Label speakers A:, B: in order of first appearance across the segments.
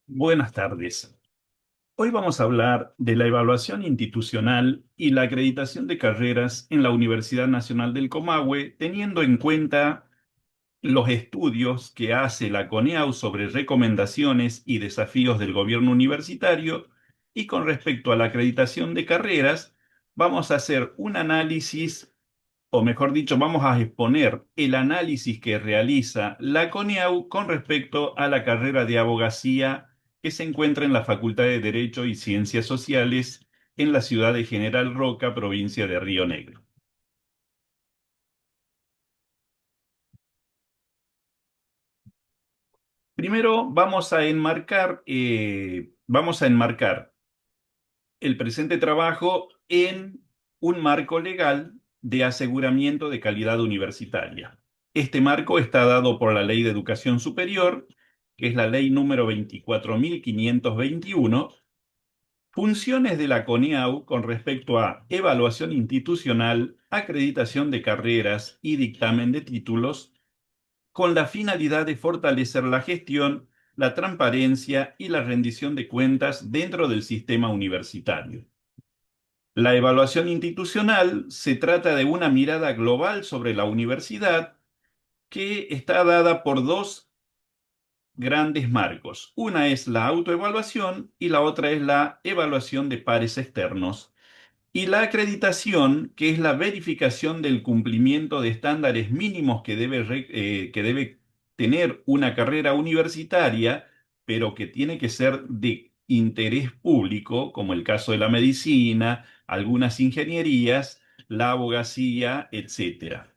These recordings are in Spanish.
A: Buenas tardes. Hoy vamos a hablar de la evaluación institucional y la acreditación de carreras en la Universidad Nacional del Comahue, teniendo en cuenta los estudios que hace la CONEAU sobre recomendaciones y desafíos del gobierno universitario. Y con respecto a la acreditación de carreras, vamos a hacer un análisis, o mejor dicho, vamos a exponer el análisis que realiza la CONEAU con respecto a la carrera de abogacía que se encuentra en la Facultad de Derecho y Ciencias Sociales en la ciudad de General Roca, provincia de Río Negro. Primero vamos a enmarcar el presente trabajo en un marco legal de aseguramiento de calidad universitaria. Este marco está dado por la Ley de Educación Superior, que es la ley número 24.521. Funciones de la CONEAU con respecto a evaluación institucional, acreditación de carreras y dictamen de títulos, con la finalidad de fortalecer la gestión, la transparencia y la rendición de cuentas dentro del sistema universitario. La evaluación institucional se trata de una mirada global sobre la universidad que está dada por dos grandes marcos. Una es la autoevaluación y la otra es la evaluación de pares externos. Y la acreditación, que es la verificación del cumplimiento de estándares mínimos que debe tener una carrera universitaria, pero que tiene que ser de interés público, como el caso de la medicina, algunas ingenierías, la abogacía, etcétera.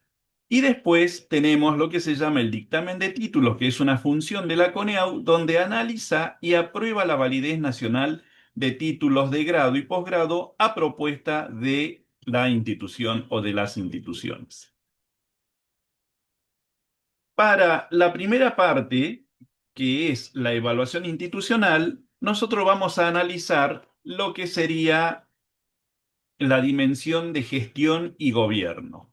A: Y después tenemos lo que se llama el dictamen de títulos, que es una función de la CONEAU, donde analiza y aprueba la validez nacional de títulos de grado y posgrado a propuesta de la institución o de las instituciones. Para la primera parte, que es la evaluación institucional, nosotros vamos a analizar lo que sería la dimensión de gestión y gobierno.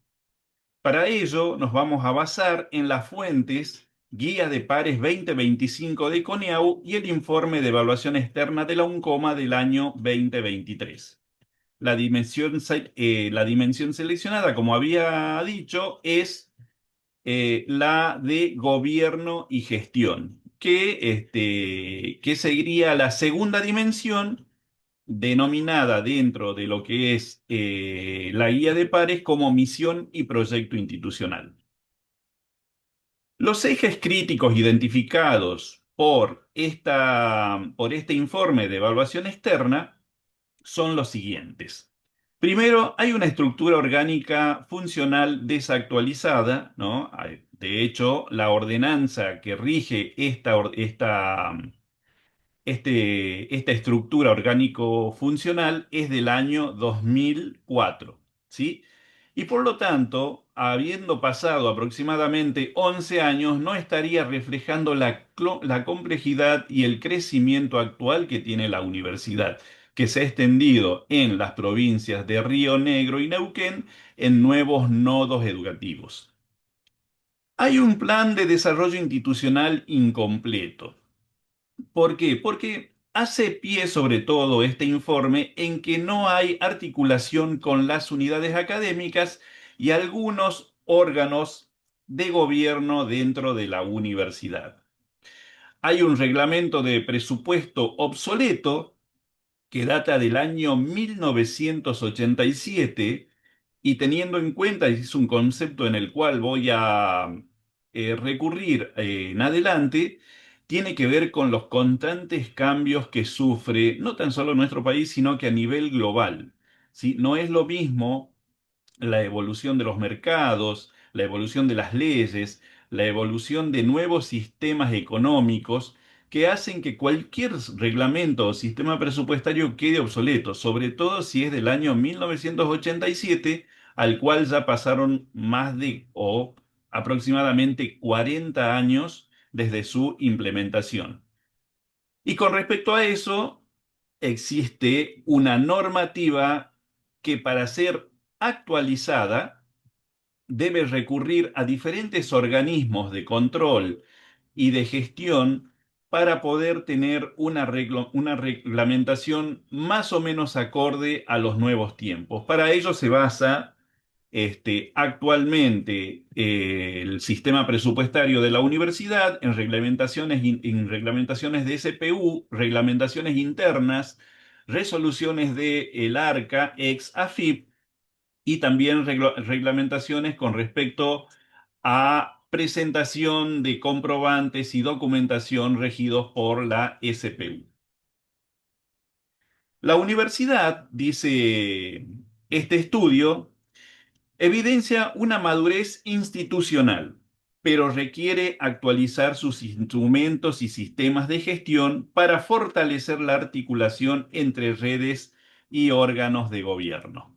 A: Para ello, nos vamos a basar en las fuentes Guía de Pares 2025 de CONEAU y el informe de evaluación externa de la UNCOMA del año 2023. La dimensión seleccionada, como había dicho, es la de gobierno y gestión, que seguiría la segunda dimensión denominada dentro de lo que es la guía de pares como misión y proyecto institucional. Los ejes críticos identificados por este informe de evaluación externa son los siguientes. Primero, hay una estructura orgánica funcional desactualizada, ¿no? De hecho, la ordenanza que rige esta estructura orgánico-funcional es del año 2004, ¿sí? Y por lo tanto, habiendo pasado aproximadamente 11 años, no estaría reflejando la complejidad y el crecimiento actual que tiene la universidad, que se ha extendido en las provincias de Río Negro y Neuquén en nuevos nodos educativos. Hay un plan de desarrollo institucional incompleto. ¿Por qué? Porque hace pie sobre todo este informe en que no hay articulación con las unidades académicas y algunos órganos de gobierno dentro de la universidad. Hay un reglamento de presupuesto obsoleto que data del año 1987 y teniendo en cuenta, y es un concepto en el cual voy a recurrir en adelante, tiene que ver con los constantes cambios que sufre no tan solo nuestro país, sino que a nivel global. ¿Sí? No es lo mismo la evolución de los mercados, la evolución de las leyes, la evolución de nuevos sistemas económicos que hacen que cualquier reglamento o sistema presupuestario quede obsoleto, sobre todo si es del año 1987, al cual ya pasaron más de o aproximadamente 40 años desde su implementación. Y con respecto a eso, existe una normativa que para ser actualizada debe recurrir a diferentes organismos de control y de gestión para poder tener una reglamentación más o menos acorde a los nuevos tiempos. Para ello se basa actualmente el sistema presupuestario de la universidad en en reglamentaciones de SPU, reglamentaciones internas, resoluciones de el ARCA, ex AFIP, y también reglamentaciones con respecto a presentación de comprobantes y documentación regidos por la SPU. La universidad, dice este estudio, evidencia una madurez institucional, pero requiere actualizar sus instrumentos y sistemas de gestión para fortalecer la articulación entre redes y órganos de gobierno.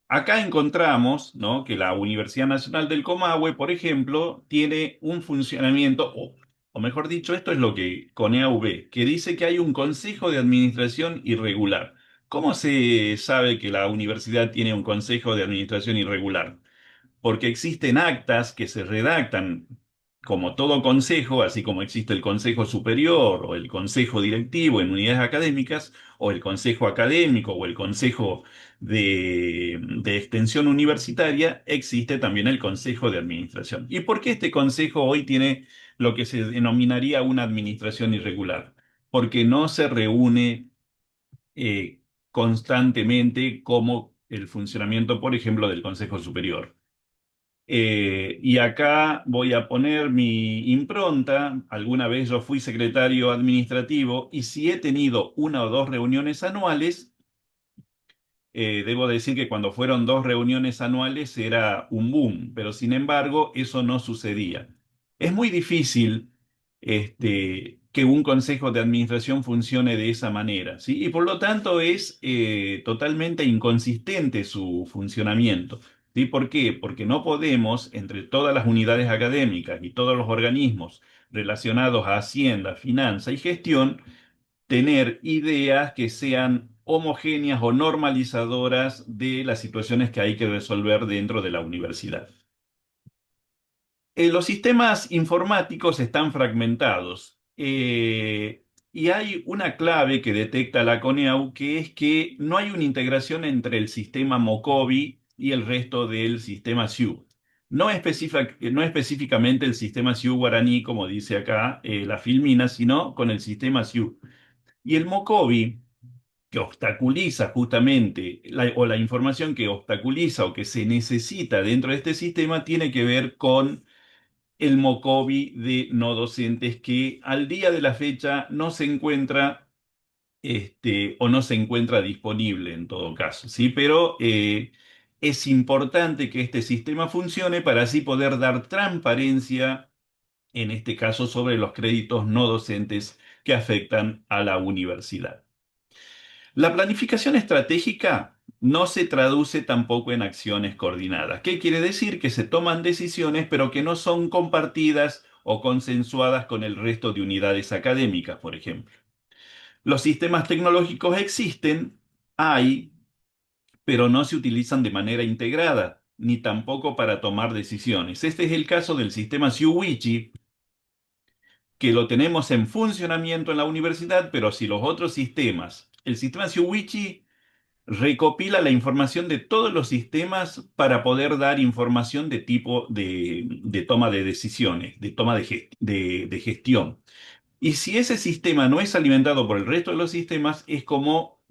A: Acá encontramos, ¿no?, que la Universidad Nacional del Comahue, por ejemplo, tiene un funcionamiento, o mejor dicho, esto es lo que CONEAU ve, que dice que hay un consejo de administración irregular. ¿Cómo se sabe que la universidad tiene un consejo de administración irregular? Porque existen actas que se redactan como todo consejo, así como existe el consejo superior o el consejo directivo en unidades académicas, o el consejo académico o el consejo de extensión universitaria, existe también el consejo de administración. ¿Y por qué este consejo hoy tiene lo que se denominaría una administración irregular? Porque no se reúne constantemente como el funcionamiento, por ejemplo, del Consejo Superior. Y acá voy a poner mi impronta. Alguna vez yo fui secretario administrativo y si he tenido una o dos reuniones anuales, debo decir que cuando fueron dos reuniones anuales era un boom, pero sin embargo eso no sucedía. Es muy difícil que un consejo de administración funcione de esa manera, ¿sí? Y por lo tanto es totalmente inconsistente su funcionamiento, ¿sí? ¿Por qué? Porque no podemos, entre todas las unidades académicas y todos los organismos relacionados a Hacienda, Finanza y Gestión, tener ideas que sean homogéneas o normalizadoras de las situaciones que hay que resolver dentro de la universidad. Los sistemas informáticos están fragmentados, y hay una clave que detecta la CONEAU, que es que no hay una integración entre el sistema Mocovi y el resto del sistema SIU. No específicamente el sistema SIU guaraní, como dice acá la Filmina, sino con el sistema SIU. Y el Mocovi, que obstaculiza justamente, o la información que obstaculiza o que se necesita dentro de este sistema, tiene que ver con el Mocovi de no docentes, que al día de la fecha no se encuentra, o no se encuentra disponible en todo caso, ¿sí? Pero es importante que este sistema funcione para así poder dar transparencia, en este caso, sobre los créditos no docentes que afectan a la universidad. La planificación estratégica no se traduce tampoco en acciones coordinadas. ¿Qué quiere decir? Que se toman decisiones, pero que no son compartidas o consensuadas con el resto de unidades académicas, por ejemplo. Los sistemas tecnológicos existen, hay, pero no se utilizan de manera integrada, ni tampoco para tomar decisiones. Este es el caso del sistema Siuwichi, que lo tenemos en funcionamiento en la universidad, pero si los otros sistemas, el sistema Siuwichi recopila la información de todos los sistemas para poder dar información de tipo de toma de decisiones, de toma de gestión. Y si ese sistema no es alimentado por el resto de los sistemas, es como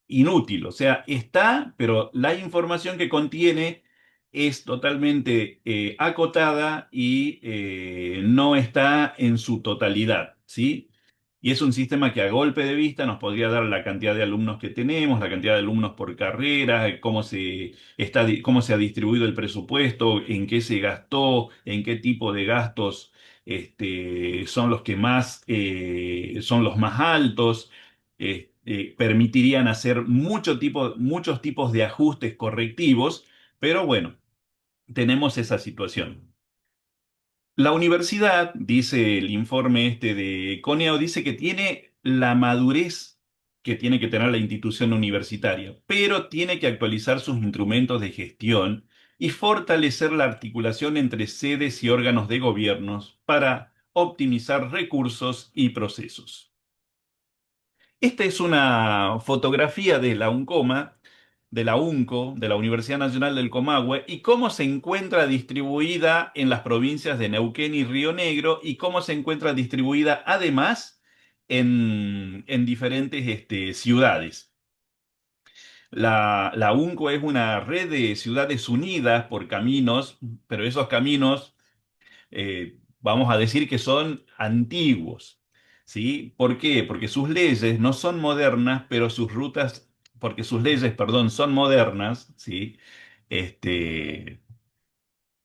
A: inútil. O sea, está, pero la información que contiene es totalmente acotada y no está en su totalidad, ¿sí? Y es un sistema que a golpe de vista nos podría dar la cantidad de alumnos que tenemos, la cantidad de alumnos por carrera, cómo se ha distribuido el presupuesto, en qué se gastó, en qué tipo de gastos son los que más, son los más altos. Permitirían hacer muchos tipos de ajustes correctivos, pero bueno, tenemos esa situación. La universidad, dice el informe de Coneo, dice que tiene la madurez que tiene que tener la institución universitaria, pero tiene que actualizar sus instrumentos de gestión y fortalecer la articulación entre sedes y órganos de gobiernos para optimizar recursos y procesos. Esta es una fotografía de la UNCOMA, de la UNCO, de la Universidad Nacional del Comahue, y cómo se encuentra distribuida en las provincias de Neuquén y Río Negro, y cómo se encuentra distribuida además en diferentes ciudades. La UNCO es una red de ciudades unidas por caminos, pero esos caminos vamos a decir que son antiguos, ¿sí? ¿Por qué? Porque sus leyes no son modernas, pero sus rutas, porque sus leyes, perdón, son modernas, ¿sí? Este,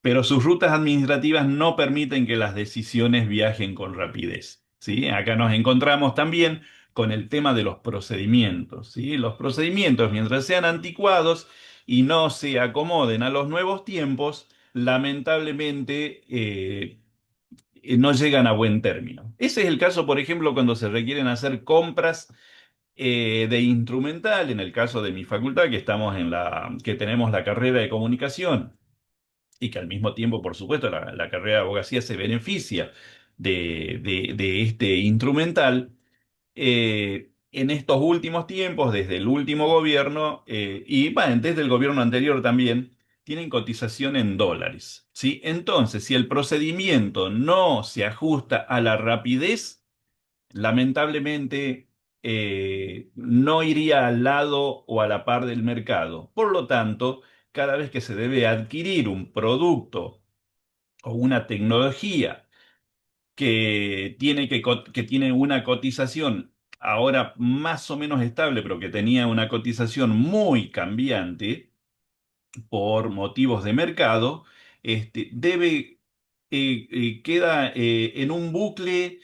A: pero sus rutas administrativas no permiten que las decisiones viajen con rapidez, ¿sí? Acá nos encontramos también con el tema de los procedimientos, ¿sí? Los procedimientos, mientras sean anticuados y no se acomoden a los nuevos tiempos, lamentablemente no llegan a buen término. Ese es el caso, por ejemplo, cuando se requieren hacer compras de instrumental, en el caso de mi facultad, que estamos que tenemos la carrera de comunicación y que al mismo tiempo, por supuesto, la carrera de abogacía se beneficia de este instrumental. En estos últimos tiempos, desde el último gobierno, y bueno, desde el gobierno anterior también, tienen cotización en dólares, ¿sí? Entonces, si el procedimiento no se ajusta a la rapidez, lamentablemente no iría al lado o a la par del mercado. Por lo tanto, cada vez que se debe adquirir un producto o una tecnología que tiene una cotización ahora más o menos estable, pero que tenía una cotización muy cambiante por motivos de mercado, queda en un bucle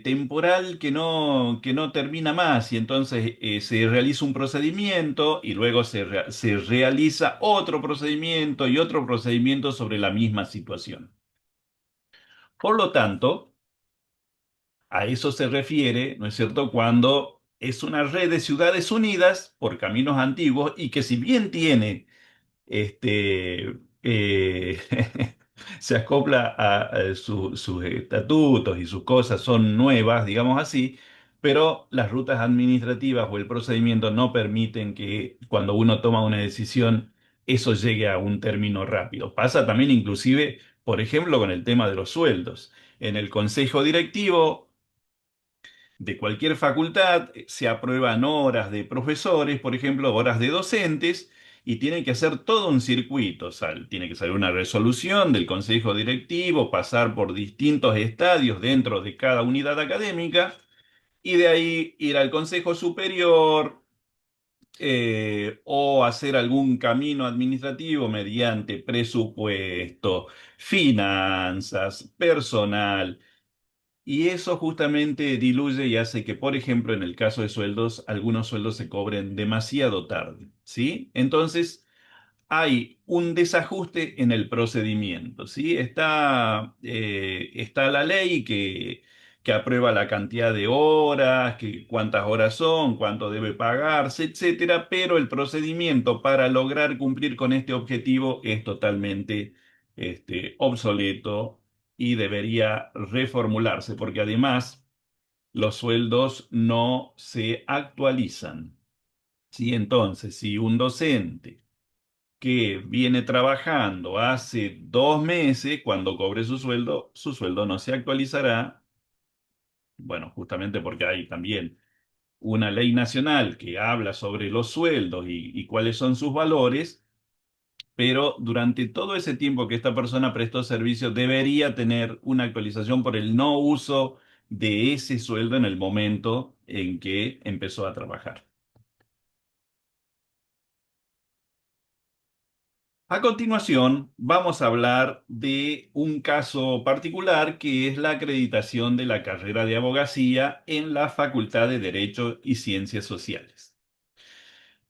A: temporal que no termina más y entonces se realiza un procedimiento y luego se realiza otro procedimiento y otro procedimiento sobre la misma situación. Por lo tanto, a eso se refiere, ¿no es cierto?, cuando es una red de ciudades unidas por caminos antiguos y que si bien tiene eh, se acopla a sus estatutos y sus cosas son nuevas, digamos así, pero las rutas administrativas o el procedimiento no permiten que cuando uno toma una decisión eso llegue a un término rápido. Pasa también inclusive, por ejemplo, con el tema de los sueldos. En el consejo directivo de cualquier facultad, se aprueban horas de profesores, por ejemplo, horas de docentes, y tienen que hacer todo un circuito. O sea, tiene que salir una resolución del consejo directivo, pasar por distintos estadios dentro de cada unidad académica, y de ahí ir al consejo superior. O hacer algún camino administrativo mediante presupuesto, finanzas, personal, y eso justamente diluye y hace que, por ejemplo, en el caso de sueldos, algunos sueldos se cobren demasiado tarde, ¿sí? Entonces, hay un desajuste en el procedimiento, ¿sí? Está la ley que aprueba la cantidad de horas, que cuántas horas son, cuánto debe pagarse, etcétera, pero el procedimiento para lograr cumplir con este objetivo es totalmente obsoleto y debería reformularse, porque además los sueldos no se actualizan, ¿sí? Entonces, si un docente que viene trabajando hace 2 meses, cuando cobre su sueldo no se actualizará, bueno, justamente porque hay también una ley nacional que habla sobre los sueldos y cuáles son sus valores, pero durante todo ese tiempo que esta persona prestó servicio debería tener una actualización por el no uso de ese sueldo en el momento en que empezó a trabajar. A continuación, vamos a hablar de un caso particular que es la acreditación de la carrera de abogacía en la Facultad de Derecho y Ciencias Sociales.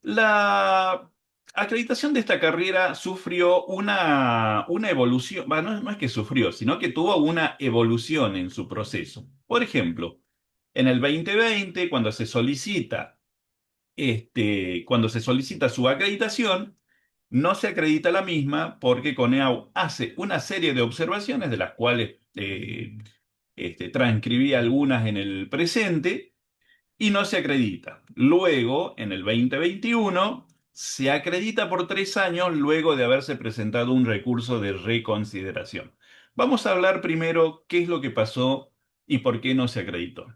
A: La acreditación de esta carrera sufrió una evolución, bueno, no es que sufrió, sino que tuvo una evolución en su proceso. Por ejemplo, en el 2020, cuando se solicita su acreditación, no se acredita la misma porque CONEAU hace una serie de observaciones de las cuales transcribí algunas en el presente y no se acredita. Luego, en el 2021, se acredita por 3 años luego de haberse presentado un recurso de reconsideración. Vamos a hablar primero qué es lo que pasó y por qué no se acreditó.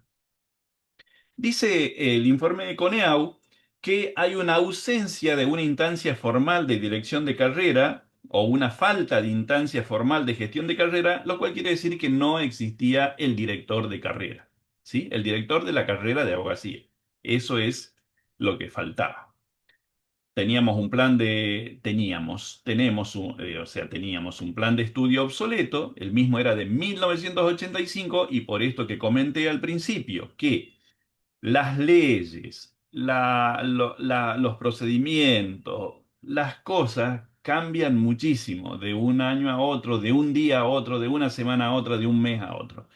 A: Dice el informe de CONEAU que hay una ausencia de una instancia formal de dirección de carrera o una falta de instancia formal de gestión de carrera, lo cual quiere decir que no existía el director de carrera, ¿sí? El director de la carrera de abogacía. Eso es lo que faltaba. Teníamos un plan de, teníamos, tenemos un, o sea, teníamos un plan de estudio obsoleto, el mismo era de 1985 y por esto que comenté al principio, que las leyes, los procedimientos, las cosas cambian muchísimo de un año a otro, de un día a otro, de una semana a otra, de un mes a otro.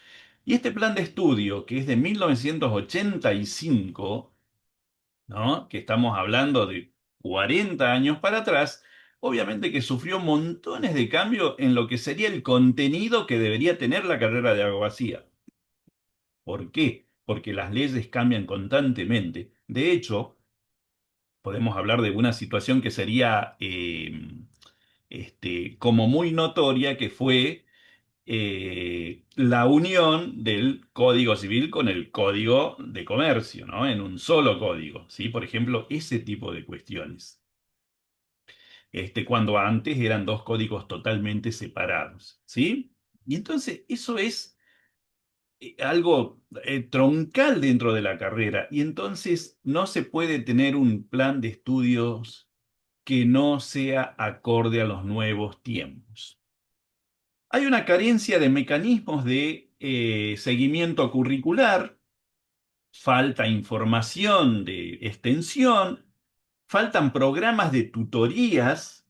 A: Y este plan de estudio, que es de 1985, ¿no? Que estamos hablando de 40 años para atrás, obviamente que sufrió montones de cambios en lo que sería el contenido que debería tener la carrera de abogacía. ¿Por qué? Porque las leyes cambian constantemente. De hecho, podemos hablar de una situación que sería como muy notoria, que fue la unión del Código Civil con el Código de Comercio, ¿no? En un solo código, ¿sí? Por ejemplo, ese tipo de cuestiones. Cuando antes eran dos códigos totalmente separados, ¿sí? Y entonces eso es algo troncal dentro de la carrera y entonces no se puede tener un plan de estudios que no sea acorde a los nuevos tiempos. Hay una carencia de mecanismos de seguimiento curricular, falta información de extensión, faltan programas de tutorías,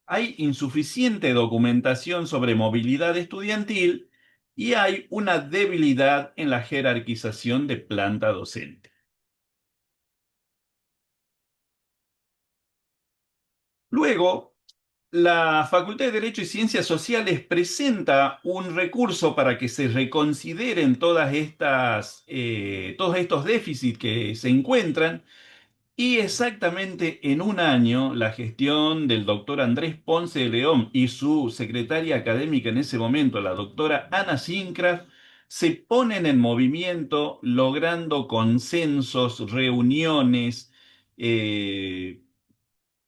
A: hay insuficiente documentación sobre movilidad estudiantil y hay una debilidad en la jerarquización de planta docente. Luego, la Facultad de Derecho y Ciencias Sociales presenta un recurso para que se reconsideren todos estos déficits que se encuentran. Y exactamente en un año, la gestión del doctor Andrés Ponce de León y su secretaria académica en ese momento, la doctora Ana Sincraft, se ponen en movimiento logrando consensos, reuniones,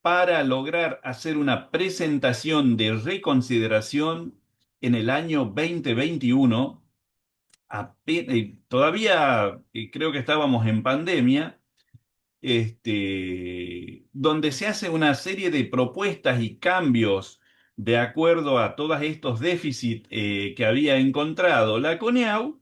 A: para lograr hacer una presentación de reconsideración en el año 2021. Todavía creo que estábamos en pandemia, donde se hace una serie de propuestas y cambios de acuerdo a todos estos déficits que había encontrado la CONEAU,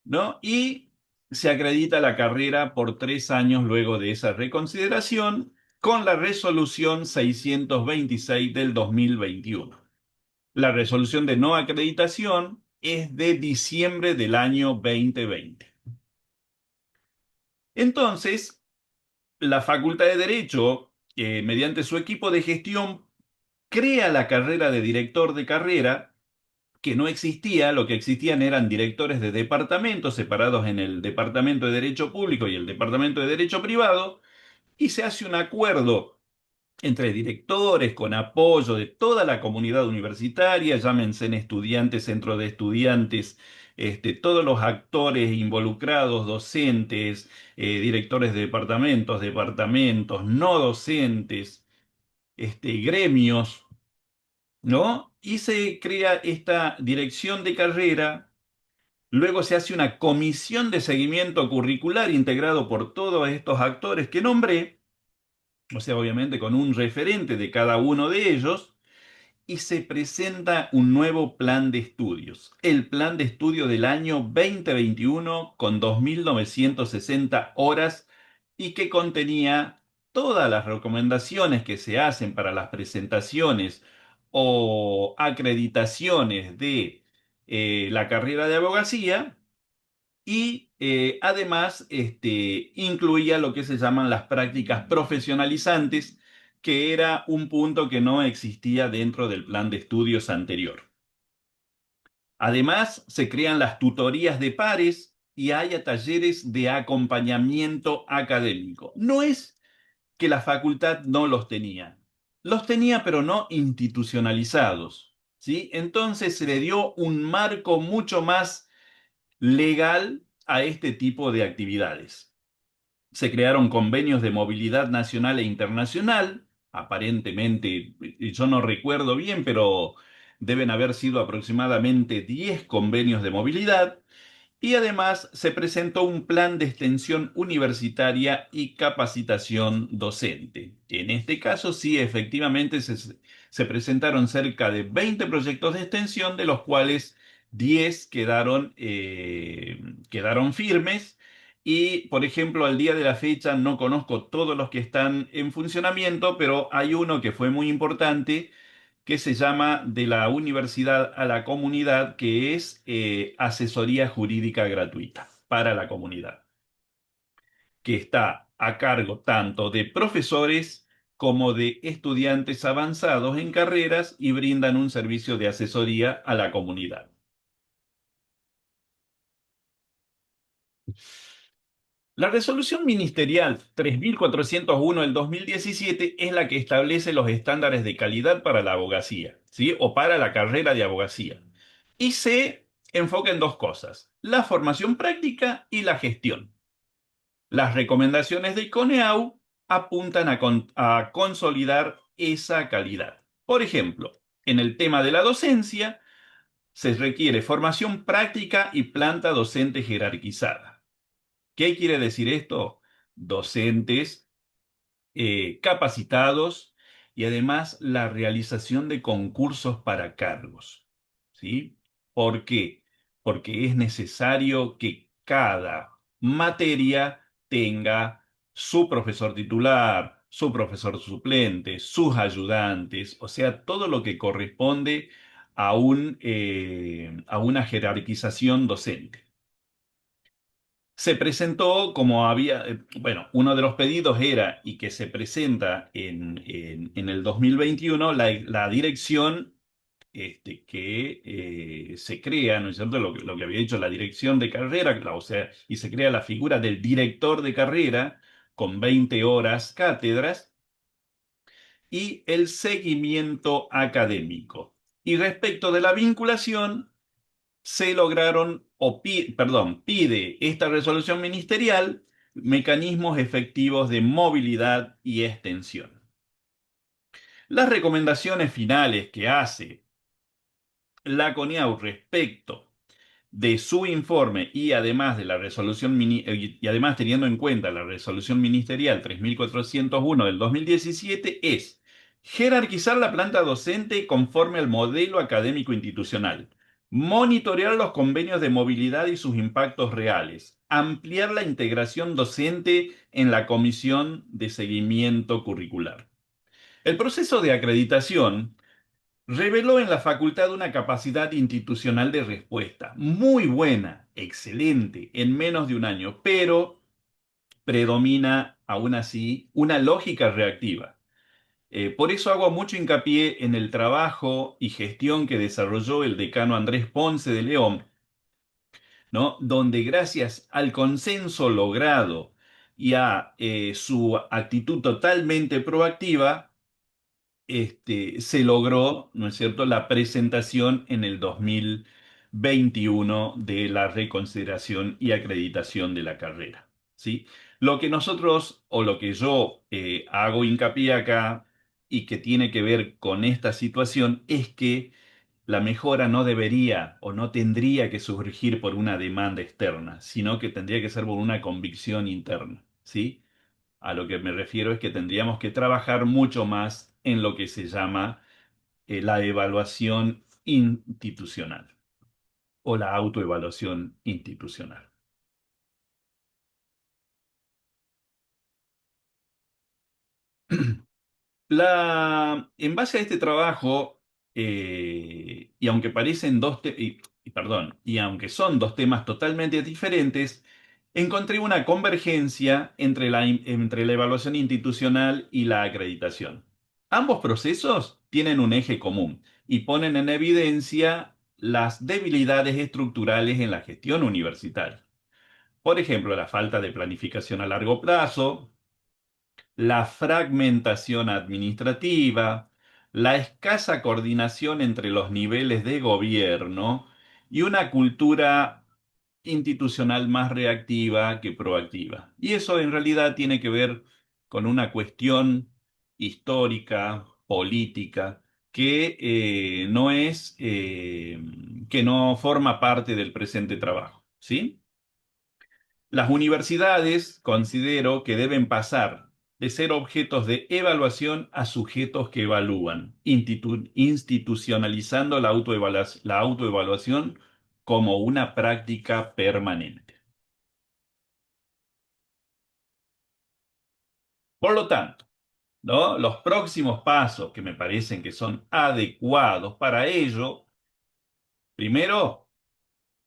A: ¿no? Y se acredita la carrera por 3 años luego de esa reconsideración con la resolución 626 del 2021. La resolución de no acreditación es de diciembre del año 2020. Entonces, la Facultad de Derecho, mediante su equipo de gestión, crea la carrera de director de carrera, que no existía. Lo que existían eran directores de departamentos separados en el Departamento de Derecho Público y el Departamento de Derecho Privado, y se hace un acuerdo entre directores con apoyo de toda la comunidad universitaria, llámense en estudiantes, centro de estudiantes, todos los actores involucrados, docentes, directores de departamentos, no docentes, gremios, ¿no? Y se crea esta dirección de carrera. Luego se hace una comisión de seguimiento curricular integrado por todos estos actores que nombré, o sea, obviamente con un referente de cada uno de ellos, y se presenta un nuevo plan de estudios, el plan de estudio del año 2021 con 2.960 horas y que contenía todas las recomendaciones que se hacen para las presentaciones o acreditaciones de la carrera de abogacía y además incluía lo que se llaman las prácticas profesionalizantes, que era un punto que no existía dentro del plan de estudios anterior. Además, se crean las tutorías de pares y hay talleres de acompañamiento académico. No es que la facultad no los tenía. Los tenía, pero no institucionalizados, ¿sí? Entonces se le dio un marco mucho más legal a este tipo de actividades. Se crearon convenios de movilidad nacional e internacional, aparentemente, yo no recuerdo bien, pero deben haber sido aproximadamente 10 convenios de movilidad, y además se presentó un plan de extensión universitaria y capacitación docente. En este caso, sí, efectivamente se presentaron cerca de 20 proyectos de extensión, de los cuales 10 quedaron firmes. Y, por ejemplo, al día de la fecha no conozco todos los que están en funcionamiento, pero hay uno que fue muy importante, que se llama De la Universidad a la Comunidad, que es asesoría jurídica gratuita para la comunidad, que está a cargo tanto de profesores como de estudiantes avanzados en carreras y brindan un servicio de asesoría a la comunidad. La resolución ministerial 3401 del 2017 es la que establece los estándares de calidad para la abogacía, ¿sí? O para la carrera de abogacía. Y se enfoca en dos cosas: la formación práctica y la gestión. Las recomendaciones de CONEAU apuntan a consolidar esa calidad. Por ejemplo, en el tema de la docencia, se requiere formación práctica y planta docente jerarquizada. ¿Qué quiere decir esto? Docentes capacitados y además la realización de concursos para cargos. ¿Sí? ¿Por qué? Porque es necesario que cada materia tenga su profesor titular, su profesor suplente, sus ayudantes, o sea, todo lo que corresponde a una jerarquización docente. Se presentó como había, bueno, uno de los pedidos era, y que se presenta en el 2021, la dirección que se crea, ¿no es cierto? Lo que había dicho la dirección de carrera, o sea, y se crea la figura del director de carrera con 20 horas cátedras y el seguimiento académico. Y respecto de la vinculación, se lograron, perdón, pide esta resolución ministerial mecanismos efectivos de movilidad y extensión. Las recomendaciones finales que hace la CONIAU respecto de su informe y además de la y además teniendo en cuenta la resolución ministerial 3401 del 2017 es jerarquizar la planta docente conforme al modelo académico institucional, monitorear los convenios de movilidad y sus impactos reales, ampliar la integración docente en la comisión de seguimiento curricular. El proceso de acreditación reveló en la facultad una capacidad institucional de respuesta muy buena, excelente, en menos de un año, pero predomina aún así una lógica reactiva. Por eso hago mucho hincapié en el trabajo y gestión que desarrolló el decano Andrés Ponce de León, ¿no? Donde gracias al consenso logrado y a su actitud totalmente proactiva, se logró, ¿no es cierto?, la presentación en el 2021 de la reconsideración y acreditación de la carrera, ¿sí? Lo que nosotros, o lo que yo hago hincapié acá y que tiene que ver con esta situación, es que la mejora no debería o no tendría que surgir por una demanda externa, sino que tendría que ser por una convicción interna, ¿sí? A lo que me refiero es que tendríamos que trabajar mucho más en lo que se llama la evaluación institucional o la autoevaluación institucional. En base a este trabajo, y aunque parecen perdón, y aunque son dos temas totalmente diferentes, encontré una convergencia entre la evaluación institucional y la acreditación. Ambos procesos tienen un eje común y ponen en evidencia las debilidades estructurales en la gestión universitaria. Por ejemplo, la falta de planificación a largo plazo, la fragmentación administrativa, la escasa coordinación entre los niveles de gobierno y una cultura institucional más reactiva que proactiva. Y eso en realidad tiene que ver con una cuestión histórica, política, que no es, que no forma parte del presente trabajo, ¿sí? Las universidades considero que deben pasar de ser objetos de evaluación a sujetos que evalúan, institucionalizando la autoevaluación como una práctica permanente. Por lo tanto, ¿no? Los próximos pasos que me parecen que son adecuados para ello, primero,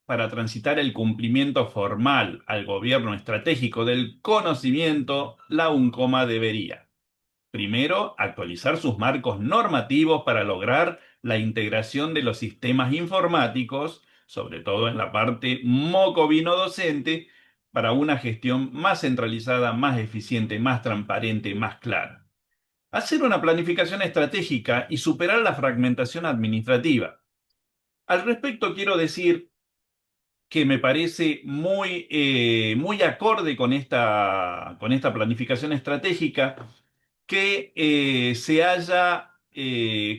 A: para transitar el cumplimiento formal al gobierno estratégico del conocimiento, la UNCOMA debería primero, actualizar sus marcos normativos para lograr la integración de los sistemas informáticos, sobre todo en la parte mocovino docente, para una gestión más centralizada, más eficiente, más transparente, más clara. Hacer una planificación estratégica y superar la fragmentación administrativa. Al respecto, quiero decir que me parece muy acorde con esta planificación estratégica que se haya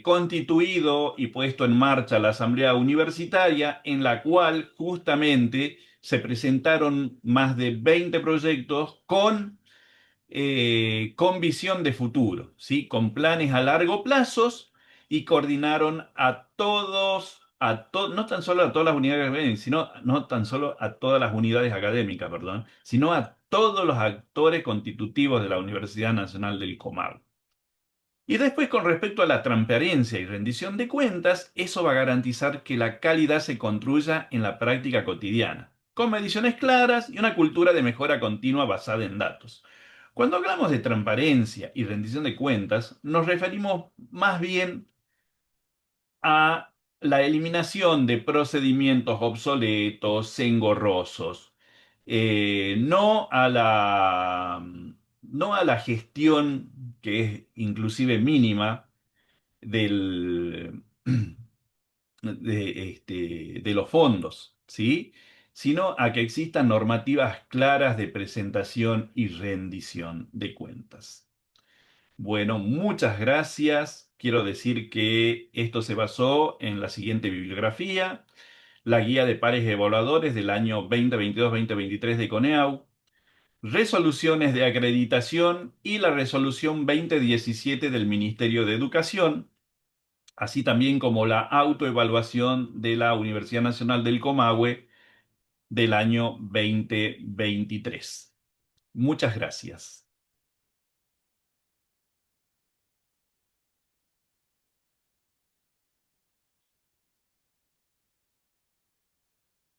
A: constituido y puesto en marcha la Asamblea Universitaria, en la cual justamente se presentaron más de 20 proyectos con visión de futuro, ¿sí? Con planes a largo plazo y coordinaron a todos, no tan solo a todas las unidades académicas, sino no tan solo a todas las unidades académicas, perdón, sino a todos los actores constitutivos de la Universidad Nacional del Comahue. Y después, con respecto a la transparencia y rendición de cuentas, eso va a garantizar que la calidad se construya en la práctica cotidiana, con mediciones claras y una cultura de mejora continua basada en datos. Cuando hablamos de transparencia y rendición de cuentas, nos referimos más bien a la eliminación de procedimientos obsoletos, engorrosos, no a la gestión que es inclusive mínima del, de los fondos, ¿sí? Sino a que existan normativas claras de presentación y rendición de cuentas. Bueno, muchas gracias. Quiero decir que esto se basó en la siguiente bibliografía: la guía de pares evaluadores del año 2022-2023 de CONEAU, resoluciones de acreditación y la resolución 2017 del Ministerio de Educación, así también como la autoevaluación de la Universidad Nacional del Comahue del año 2023. Muchas gracias.